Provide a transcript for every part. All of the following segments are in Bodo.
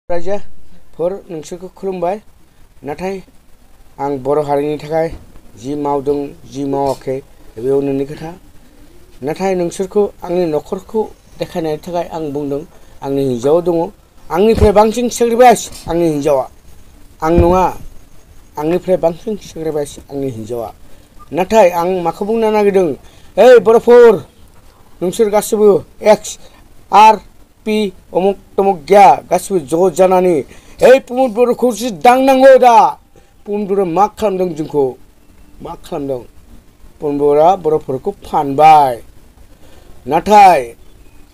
रायजोफोर नोंसोरखौ खुलुमबाय नाथाय आं बर' हारिनि थाखाय जि मावदों जि मावाखै बेयाव नोंनि खोथा नाथाय नोंसोरखौ आंनि न'खरखौ देखायनायनि थाखाय आं बुंदों आंनि हिन्जाव दङ आंनिफ्राय बांसिन सेक्रिफाइस आंनि हिन्जावा आं नङा आंनिफ्राय बांसिन सेक्रिफाइस आंनि हिन्जावा नाथाय आं माखौ बुंनो नागिरदों ओइ बर'फोर नोंसोर गासिबो एक्स आर पि अमुक तमुक गैया गासिबो ज' जानानै ओइ प्रमद बर'खौसो दांनांगौ दा प्रमद बर'आ मा खालामदों जोंखौ मा खालामदों प्रमद बर'आ बर'फोरखौ फानबाय नाथाय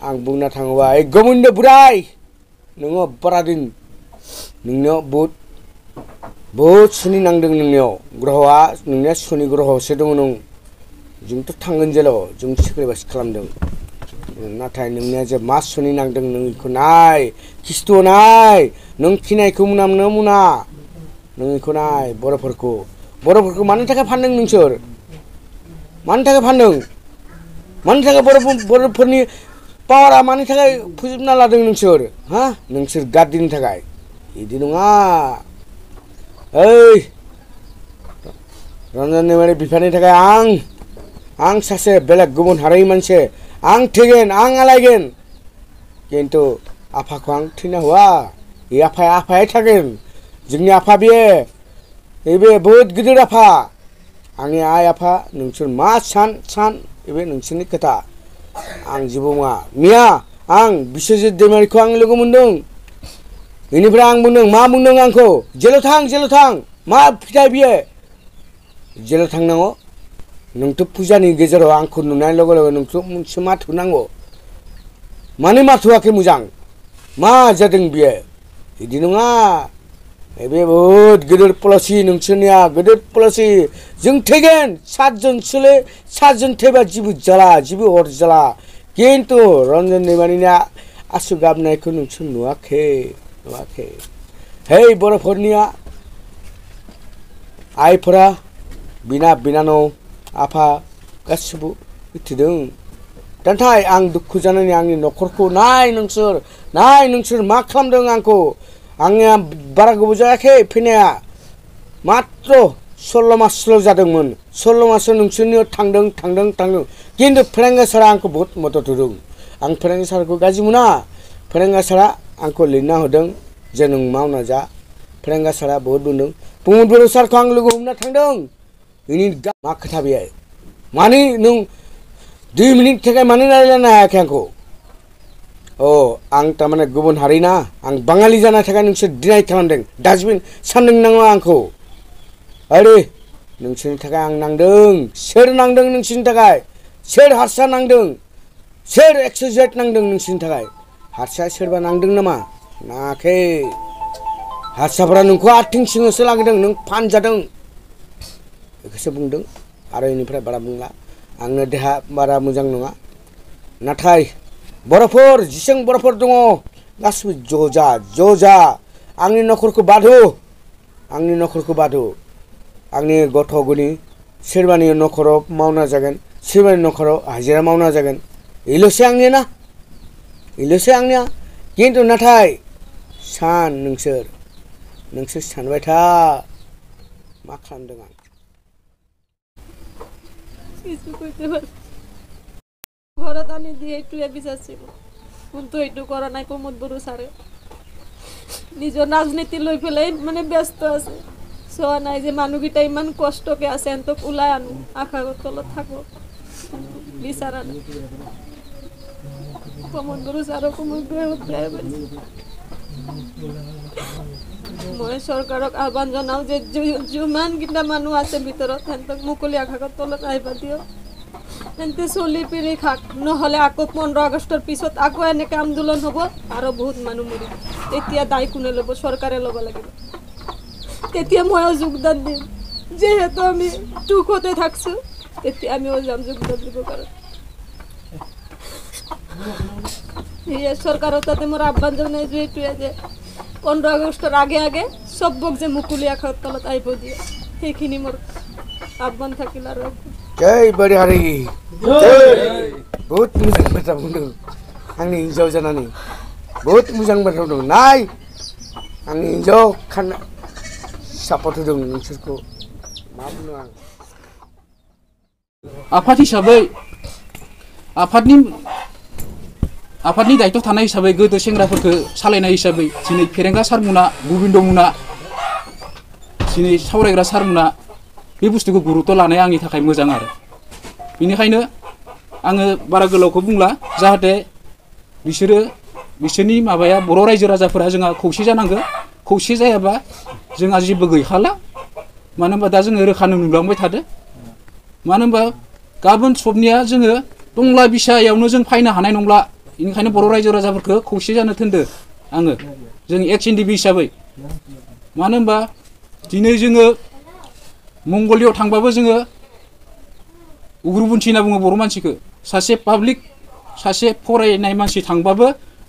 आं बुंनो थाङोबा ओइ गोविन्द बोराय नोङो बारादिन नोंनियाव बहुद सुनि नांदों नोंनियाव ग्रहआ नोंनिया सुनि ग्रहआवसो दङ नों जोंथ' थांगोन जेलाव जों सेक्रिफाइस खालामदों नाथाय नोंनिया जे मा सुनि नांदों नों इखौ नाय खिस्थ' नाय नों खिनायखौ मुना नों इखौ नाय बर'फोरखौ मानि थाखाय फानदों नोंसोर मानि थाखाय फानदों मानि थाखाय बर'फोरनि पावारा मानि थाखाय फोजोबना लादों नोंसोर हा नोंसोर गादिनि थाखाय इदि नङा ओइ रन्जन दैमारि बिफानि थाखाय आं सासे बेलेग गुबुन हारिनि मानसि आं थैगोन आं आलायगोन किन्तु आफाखौ आं थैना होआ बे आफाया थागोन जोंनि आफा बे बहुद गिदिर आफा आंनि आइ आफा नोंसोर मा सान बे नोंसोरनि खोथा आं जेबो नङा मिया आं बिश्वजित दैमारिखौ आं लोगो मोनदों बेनिफ्राय आं बुंदों मा बुंदों आंखौ जेलाव थां मा फिथाइ बियो जेलाव थांनांगौ नोंथ' फुजानि गेजेराव आंखौ नुनाय लोगो लोगो नोंथ' मोनसे माथो नांगौ मानो माथोआखै मोजां मा जादों बियो बिदि नङा बे बहुद गिदिर पलिसि नोंसोरनिया गिदिर पलिसि जों थैगोन सातजन थैबा जेबो जाला जेबो अरजाला किन्तु रन्जन दैमारिनिया आसु गाबनायखौ नोंसोर नुवाखै है बर'फोरनिया आइफोरा बिनानाव आफा गासिबो मिथिदों नाथाय आं दुखु जानानै आंनि न'खरखौ नाय नोंसोर मा खालामदों आंखौ आंनिया बारा गोबाव जायाखै फैनाया मात्र 16 मासल' जादोंमोन 16 मासाव नोंसोरनियाव थांदों किन्तु फेरेंगा सारा आंखौ बहुत मदद होदों आं फेरेंगा सारखौ गाज्रि मोना फेरेंगा सारा आंखौ लिरना होदों जे नों मावना जा फेरेंगा सारा बहुत बुंदों प्रमद बर' सारखौ आं लोगो हमना थांदों बेनि मा खोथा बेयो मानो नों 2 मिनिट थाखाय मानो रायज्लायनो हायाखै आंखौ आं थारमाने गुबुन हारिना आं बाङालि जानाय थाखाय नोंसोर डिनाय खालामदों डास्टबिन सानदों नामा आंखौ आरे नोंसोरनि थाखाय आं नांदों सोर नांदों नोंसोरनि थाखाय सोर हारसा नांदों सोर एक्सजेट नांदों नोंसोरनि थाखाय हारसा सोरबा नांदों नामा नाङाखै हारसाफोरा नोंखौ आथिं सिङावसो लांदों नों फानजादों बेखौसो बुंदों आरो इनिफ्राय बारा बुंला आंनो देहा बारा मोजां नङा नाथाय बर'फोर जेसेबां बर'फोर दङ गासिबो ज' जा आंनि न'खरखौ बादो आंनि गथ' गनि सोरबानि न'खराव मावना जागोन सोरबानि न'खराव हाजिरा मावना जागोन इल'सो आंनिया किन्तु नाथाय नोंसोर सानबाय था मा खालामदों आं কিছু কইতে পারি ঘরে আনি দিয়ে একটু বিচারছিল কিন্তু একটু করা নাই প্রমোদ বড় সারে নিজের রাজনীতি লই ফেলে মানে ব্যস্ত আছে সোয়া নাই যে মানুষটা ইমান কষ্টকে আছে এত উলাই আনু আখাগত তলত থাকো বিচার আনু প্রমোদ বড় সারও কোনো দেয় মই সরকারক আহ্বান জানাও যে যিমান কিটা মানুহ আছে ভিতৰত হেন্তক মুকলি আকাশত তলত আহিবা দিও হেনতে চলি পিৰি খাক নহ'লে আকৌ 15 আগষ্টৰ পিছত আকৌ এনেকৈ আন্দোলন হ'ব আৰু বহুত মানুহ মৰিব তেতিয়া দায় কোনে ল'ব চৰকাৰে ল'ব লাগিব তেতিয়া ময়ো যোগদান দিম যেহেতু আমি দুখতে থাকছো তেতিয়া আমিও যাম যোগদান দিব কাৰণে এই সরকারের তাতে মোর আহ্বান জানাই যে এইটোৱে যে 15 আগস্টৰ আগে সবক যে মুকলি আকাশত তলত আহিব দিয়ে সেইখিনি মোৰ আহ্বান থাকিল আৰু जय बड़ी हारि बहुत मोजां बाथ्रा बुंदों आंनि हिन्जाव जानानै बहुत मोजां बाथ्रा बुंदों नाय आंनि ज' खाना सापर्ट होदों नोंसोरखौ मा बुंनो आं आफाद हिसाबै आफादनि दायित्व थानाय हिसाबै गोदो सेंग्राफोरखौ सालायनाय हिसाबै दिनै फेरेंगा सारमोना गोबिन्द मोना दिनै सावरायग्रा सारमोना बे बुस्थुखौ गुरुत्व लानाया आंनि थाखाय मोजां आरो बेनिखायनो आङो बारा गोलावखौ बुंला जाहाथे बिसोरनि माबाया बर' रायजो राजाफोरा जोंहा खौसे जानांगौ खौसे जायाबा जोंहा जेबो गैखाला मानो होनबा दा जोङो रोखानो नुलांबाय थादो मानो होनबा गाबोन सबनिया जोङो दंला बिसायावनो जों फायनो हानाय नंला बेनिखायनो बर' रायजो राजाफोरखौ खौसे जानो थिनदो आङो जों एक्स एनडिपि हिसाबै मानो होनबा दिनै जोङो मंगलियाव थांबाबो जोङो उग्रपन्थी होनना बुङो बर' मानसिखौ सासे पाब्लिक सासे फरायनाय मानसि थांबाबो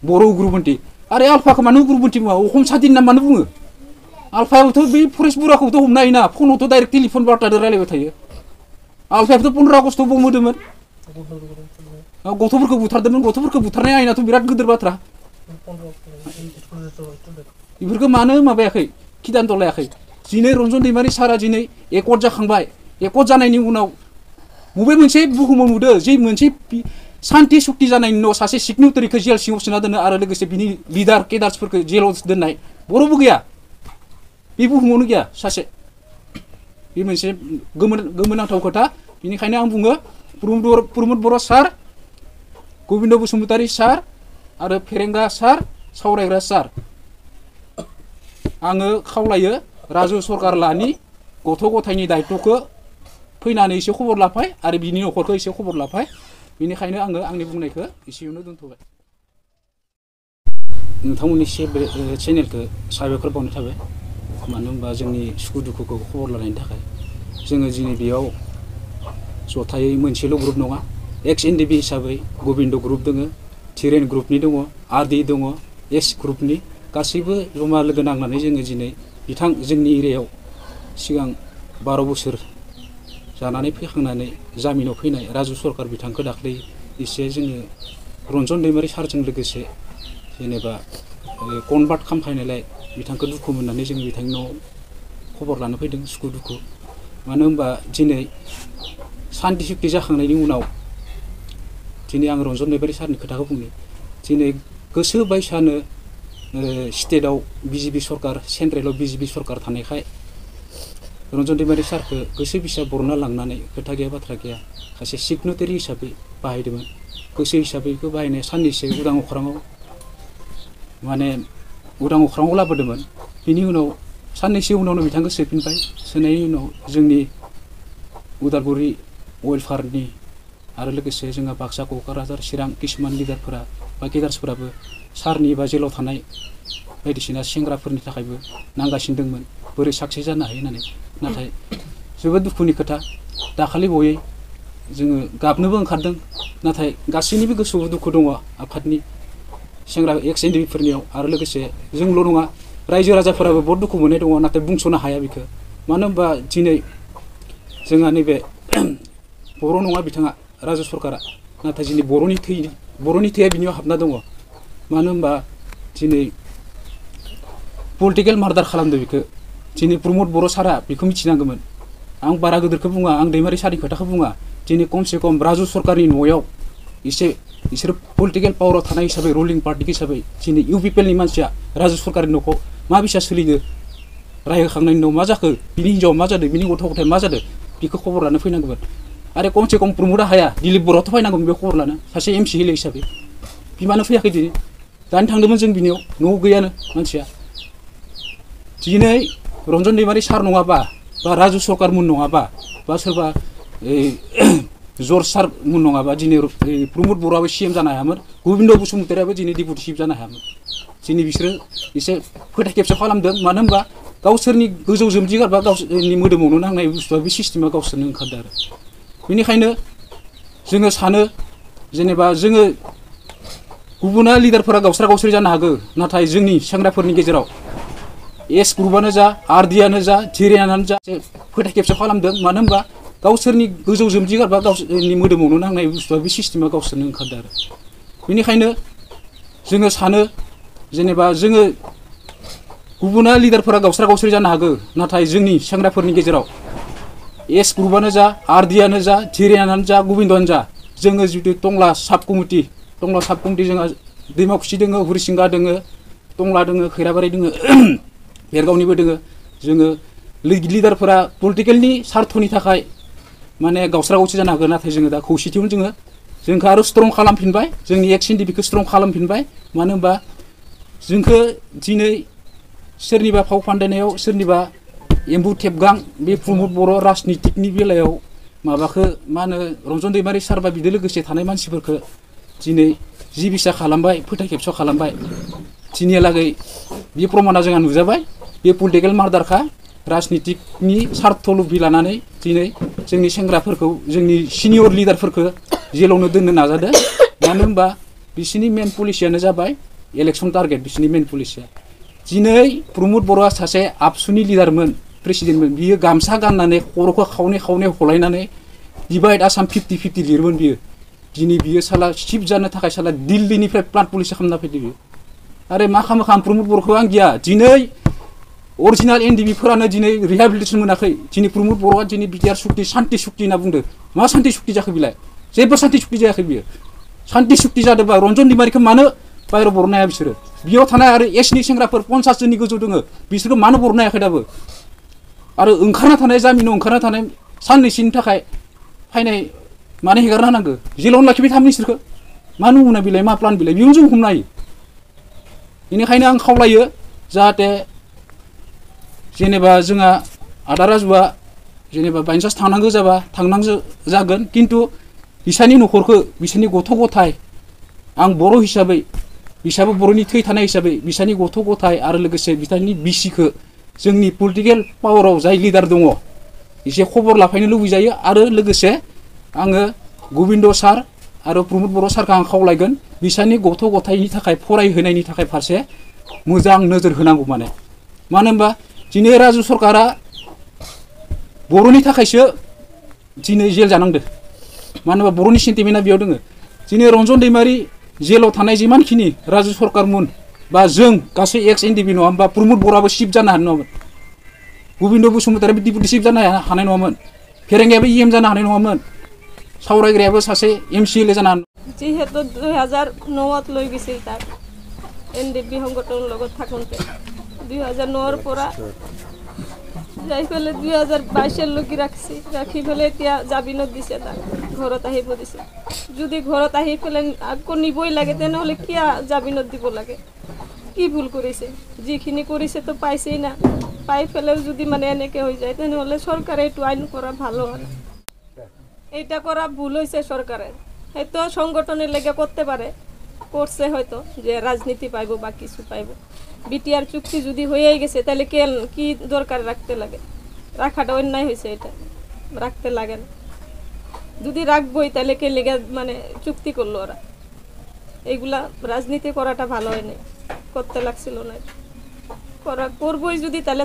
बर' उग्रपन्थी आरो आल्फाखौ मानो उग्रपन्थी बुङा अखम सादिन ना मानो बुङो आल्फायाबोथ' बे फरेस्ट बुराखौथ' हमनो हायोना फनावथ' डाइरेक्ट टेलिफन बार्ताजों रायलायबाय थायो आल्फायाबोथ' 15 आगस्टआव बम होदोंमोन गथ'फोरखौ बुथारनाय आयेनाथ' बिराद गिदिर बाथ्रा बेफोरखौ मानो माबायाखै खिदानथ' लायाखै दिनै रन्जन दैमारि सारा दिनै एकर्ड जाखांबाय एकर्ड जानायनि उनाव बबे मोनसे बुहुमाव नुदों जे मोनसे शान्ति सुक्ति जानायनि उनाव सासे सिगनेटारिखौ जेल सिङाव सोना दोनो आरो लोगोसे बिनि लिडार केडार्सफोरखौ जेलाव दोननाय बर'बो गैया बे बुहुमावनो गैया सासे बे मोनसे गोमोनांथाव खोथा बेनिखायनो आं बुङो प्रमद बर' सार गोबिन्द बसुमतारी सार आरो फेरेंगा सार सावरायग्रा सार आङो खावलायो राजु सरकार लानि गथ' गथायनि दायित्वखौ फैनानै एसे खबर लाफाय आरो बिनि न'खरखौ एसे खबर लाफाय बेनिखायनो आङो आंनि बुंनायखौ एसेयावनो दोनथ'बाय नोंथांमोननि चेनेलखौ साबायखर बावनाय थाबाय मानो होनबा जोंनि सुखु दुखुखौ खबर लानायनि थाखाय जोङो दिनै बेयाव जथायै मोनसेल' ग्रुप नङा एक्स एनडिपि हिसाबै गोबिन्द ग्रुप दङ थिरेन ग्रुपनि दङ आरडि दङ एस ग्रुपनि गासैबो जमा लोगो नांनानै जोङो दिनै जोंनि एरियायाव सिगां 12 बोसोर जानानै फैखांनानै जामिनाव फैनाय राजु सरकार बिथांखौ दाख्लै एसे जोङो रन्जन दैमारि सारजों लोगोसे जेनेबा कनभार्ट खालामफैनायलाय बिथांखौ दुखु मोननानै जों बिथांनि न'आव खबर लानो फैदों सुखु दुखु मानो होनबा दिनै शान्ति सुक्ति जाखांनायनि उनाव दिनै आं रन्जन दैमारि सारनि खोथाखौ बुंनो दिनै गोसो बायसानो स्टेटआव बिजेपि सरकार सेन्ट्रेलाव बिजेपि सरकार थानायखाय रन्जन दैमारि सारखौ गोसो बिसा बरना लांनानै खोथा गैया बाथ्रा गैया सासे सिगनेटारि हिसाबै बाहायदोंमोन गोसो हिसाबै बेखौ बाहायनाय साननैसो उदां अख्राङाव लाबोदोंमोन बिनि उनाव साननैसो उनावनो बिथांखौ सोफिनबाय सोनायनि उनाव जोंनि उदालगुरि वेलफेयारनि आरो लोगोसे जोंहा बाक्सा क'क्राझार चिरां किसुमान लिडारफोरा बा गेदार्सफोराबो सारनि बा जेलाव थानाय बायदिसिना सेंग्राफोरनि थाखायबो नांगासिनो दंमोन बोरै साक्सेस जानो हायो होननानै नाथाय जोबोद दुखुनि खोथा दाखालि बयै जोङो गाबनोबो ओंखारदों नाथाय गासैनिबो गोसोआव दुखु दङ आफादनि सेंग्रा एक्स एनडिपिफोरनियाव आरो लोगोसे जोंल' नङा रायजो राजाफोराबो बहुत दुखु मोननाय दङ नाथाय बुंस'नो हाया बेखौ मानो होनबा दिनै जोंहा नैबे बर' नङा बिथाङा राजु सरकारा नाथाय दिनै बर'नि थैया बिनियाव हाबना दङ मानो होनबा दिनै पलिटिकेल मार्डार खालामदों बेखौ दिनै प्रमद बर' सारा बेखौ मिथिनांगौमोन आं बारा गिदिरखौ बुङा आं दैमारि सारनि खोथाखौ बुङा दिनै खमसे खम राजु सरकारनि न'आव एसे बिसोर पलिटिकेल पावाराव थानाय हिसाबै रुलिं पार्टि हिसाबै दिनै इउपिपिएलनि मानसिया राजु सरकारनि न'खौ मा बिसा सोलिदो रायहोखांनायनि उनाव मा जाखो बिनि हिन्जावा मा जादों बिनि गथ' गथाय मा जादों बेखौ खबर लानो फैनांगौमोन आरो खमसे खम प्रमदआ हाया दिलीप बर'आथ' फैनांगौमोन बे खबर लानो सासे एमसि हिल हिसाबै बिमानो फैयाखै दिनै दानि थांदोंमोन जों बिनियाव न'आव गैयानो मानसिया दिनै रन्जन दैमारि सार नङाबा बा राजु सरकारमोन नङाबा बा सोरबा जर्ज सारमोन नङाबा दिनै प्रमद बर'आबो सिएम जानो हायामोन गोबिन्द बसुमतारीयाबो दिनै डेपुटि चिफ जानो हायामोन दिनै बिसोरो एसे फोथाय खेबसे खालामदों मानो होनबा गावसोरनि गोजौ जोमजि गारबा गावसोरनि मोदोमावनो नांनाय बुस्थुआ बे सिस्टेमा गावसोरनो ओंखारदों आरो बेनिखायनो जोङो सानो जेनेबा जोङो गुबुना लिडारफोरा गावस्रि जानो हागौ नाथाय जोंनि सेंग्राफोरनि गेजेराव एस ग्रुपआनो जा आरडिआनो जा थिरेनानो जा फोथाय खेबसे खालामदों मानो होनबा गावसोरनि गोजौ जोमजि गारबा गावसोरनि मोदोमावनो नांनाय बुस्थुआ बे सिस्टेमा गावसोरनो ओंखारदों आरो बेनिखायनो जोङो सानो जेनेबा जोङो गुबुना लिडारफोरा गावस्रा गावस्रि जानो हागौ नाथाय जोंनि सेंग्राफोरनि गेजेराव एस ग्रुपआनो जा आरडिआनो जा जिरियानो जा गोबिन्दआनो जा जोङो जितु टंला साब कमिटि जोंहा दैमाकुसि दोङो हुरिसिंगा दोङो टंला दोङो खैराबारि दोङो भेरगावनिबो दोङो जोङो लिडारफोरा पलिटिकेलनि सार्थनि थाखाय माने गावस्रा गावस्रि जानो हागौ नाथाय जोङो दा खौसेथियावनो जोंखौ आरो स्ट्रं खालामफिनबाय जोंनि एक्स एनडिपिखौ स्ट्रं खालामफिनबाय मानो होनबा जोंखौ दिनै सोरनिबा फाव फान्दायनायाव सोरनिबा एम्बु थेबगां बे प्रमद बर' राजनितिकनि बेलायाव माबाखौ मा होनो रन्जन दैमारि सारबा बिदो लोगोसे थानाय मानसिफोरखौ दिनै जि बिसा खालामबाय फोथाय खेबस' खालामबाय दिनैहालागै बे प्रमाना जोंहा नुजाबाय बे पलिटिकेल मार्डारखा राजनितिकनि सार्थ लुबि लानानै दिनै जोंनि सेंग्राफोरखौ जोंनि सिनियर लिडारफोरखौ जेलावनो दोननो नाजादों मानो होनबा बिसोरनि मेन पलिसियानो जाबाय इलेक्सन टारगेट बिसोरनि मेन पलिसिया दिनै प्रमद बर'आ सासे आबसुनि लिडारमोन प्रेसिडेन्टमोन बियो गामसा गाननानै खर'खौ खावनै खावनै हलायनानै डिभाइड आसाम 50-50 लिरोमोन बियो दिनै बियो साला सिफ जानो थाखाय साला दिल्लीनिफ्राय प्लान पलिसि खालामना फैदो बियो आरो मा खालामो प्रमद बर'खौ आं गिया दिनै अरिजिनाल एनडिबिफोरानो दिनै रिहेबिलिटेसन मोनाखै दिनै प्रमद बर'आ दिनै बिटिआर सुक्ति शान्ति सुक्ति होनना बुंदों मा शान्ति सुक्ति जाखो बिलाय जेबो शान्ति सुक्ति जायाखै बियो शान्ति सुक्ति जादोंबा रन्जन दैमारिखौ मानो बाहेराव बरनो हाया बिसोरो बेयाव थानाय आरो एसनि सेंग्राफोर 50 जननि गोजौ दोङो बिसोरखौ मानो बरनो हायाखै दाबो आरो ओंखारना थानाय जामिनाव ओंखारना थानाय साननैसोनि थाखाय फायनाय मानो हेगारना होनांगौ जेलावनो लाखिबाय थाम बिसोरखौ मा नमुना बिलाइ मा प्लान बिलाइ बेयावनो जों हमनो हायो बेनिखायनो आं खावलायो जाहाथे जेनेबा जोंहा आदा राजुआ जेनेबा बाइन्सास थांनांगौ जाबा थांनांगौ जागोन खिन्थु बिसानि न'खरखौ बिसोरनि गथ' गथाय आं बर' हिसाबै बिसाबो बर'नि थै थानाय हिसाबै बिसानि गथ' गथाय आरो लोगोसे बिथांनि बिसिखौ जोंनि पलिटिकेल पावाराव जाय लिडार दङ एसे खबर लाफायनो लुबैजायो आरो लोगोसे आङो गोबिन्द सार आरो प्रमद बर' सारखौ आं खावलायगोन बिसानि गथ' गथायनि थाखाय फरायहोनायनि थाखाय फारसे मोजां नोजोर होनांगौ मानो होनबा दिनै राजु सरकारा बर'नि थाखायसो दिनै जेल जानांदों मानो होनबा बर'नि सेन्टिमेन्टआ बेयाव दोङो दिनै रन्जन दैमारि जेलाव थानाय जिमानखिनि राजु सरकारमोन बा जों गासै एक्स एनडिबि नङा होमबा प्रमद बर'आबो सिफ जानो हानाय नङामोन गोबिन्द बसुमतारियाबो डिपुटि सिफ जानो हानाय नङामोन फेरेंगायाबो इएम जानो हानाय नङामोन सावरायग्रायाबो सासे एमसिएलए जानो हानाय जिहेतु 2009 লৈ গৈছিল তাক এনডিপি সংগঠনৰ লগত থাকোঁতে 2009 পৰা যাই পেলে 2022 লৈকে ৰাখি পেলে এতিয়া জামিনত দিছে তাক ঘৰত আহিব দিছে যদি ঘৰত আহি পেলে আকৌ নিবই লাগে তেনেহ'লে কিয় জামিনত দিব লাগে কি ভুল কৰিছে যিখিনি কৰিছে তো পাইছেই না পাই পেলেও যদি মানে এনেকৈ হৈ যায় তেনেহ'লে চৰকাৰে এইটো আইন কৰা ভাল হয় এইটা করা ভুল হয়েছে সরকারের হয়তো সংগঠনের লেগে করতে পারে করছে হয়তো যে রাজনীতি পাইব বা কিছু পাইব বিটিআর চুক্তি যদি হয়েই গেছে তাহলে কি দরকার রাখতে লাগে রাখাটা অন্যায় হয়েছে এটা রাখতে লাগে না যদি রাখবই তাহলে কে লেগে মানে চুক্তি করলো ওরা এইগুলা রাজনীতি করাটা ভালো হয় না করতে লাগছিল না করবই যদি তাহলে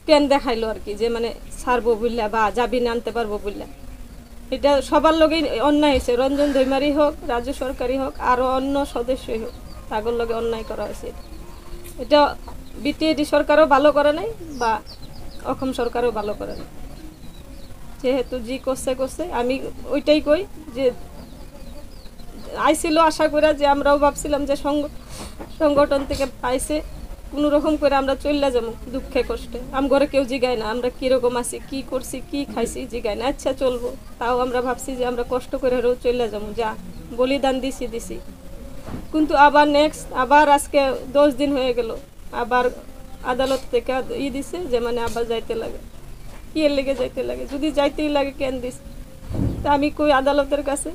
কেন দেখাইলো আর কি যে মানে ছাড়বো বললা বা জামিনে আনতে পারবো বললা এটা সবার লগে অন্যায় হয়েছে রঞ্জন দৈমারি হোক রাজ্য সরকারি হোক আরও অন্য সদস্যই হোক তাগর লগে অন্যায় করা হয়েছে এটা বিটিএডি সরকারও ভালো করে নাই বা অসম সরকারও ভালো করে নাই যেহেতু জি করছে আমি ওইটাই কই যে আইছিল আশা করে যে আমরাও ভাবছিলাম যে সংগঠন থেকে পাইছে কোনো রকম করে আমরা চলে যাব দুঃখে কষ্টে ঘরে কেউ জিগায় না আমরা কীরকম আছি কী করছি কী খাইছি জিগায় না আচ্ছা চলবো তাও আমরা ভাবছি যে আমরা কষ্ট করে হলেও চলে যাবো যা বলিদান দিছি কিন্তু আবার নেক্সট আবার আজকে 10 দিন হয়ে গেল আবার আদালত থেকে দিছে যে মানে আবার যাইতে লাগে কি এর লেগে যাইতে লাগে যদি যাইতেই লাগে কেন দিস তা আমি কই আদালতের কাছে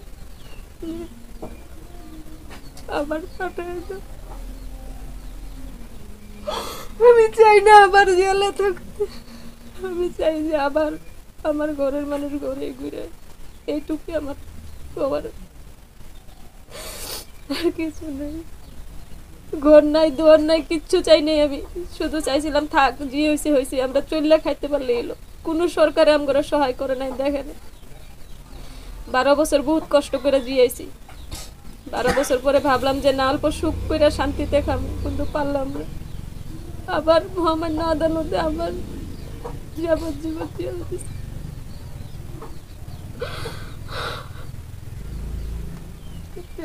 আবার আমি চাই না আবার জেলে থাকতে আমি চাই যে আবার আমার ঘরের মানুষ ঘরে ঘুরে এইটুকুই আমার খবর আর কিছু নেই ঘর নাই দোয়ার নাই কিচ্ছু চাই নাই আমি শুধু চাইছিলাম থাক যে হয়েছে আমরা চললে খাইতে পারলে এলো কোনো সরকারে আমরা সহায় করে নাই দেখেন 12 বছর বহুত কষ্ট করে জিয়েছি 12 বছর পরে ভাবলাম যে না অল্প সুখ করে শান্তিতে খাবো কিন্তু পারলাম না আবার মহামান্য আদালতে আবার যাবজ্জীবন দিয়ে দিছে।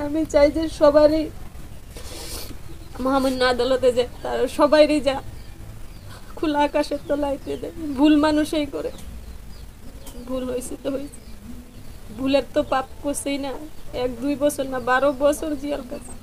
আমি চাই যে সবারই মহামান্য আদালতে যে তার সবাইরই যা খোলা আকাশের তলাইতে দেয়। ভুল মানুষই করে, ভুল হয়েছে তো হয়েছে, ভুলের তো পাপ করছেই না, 1-2 বছর না 12 বছর জেল কাটছে।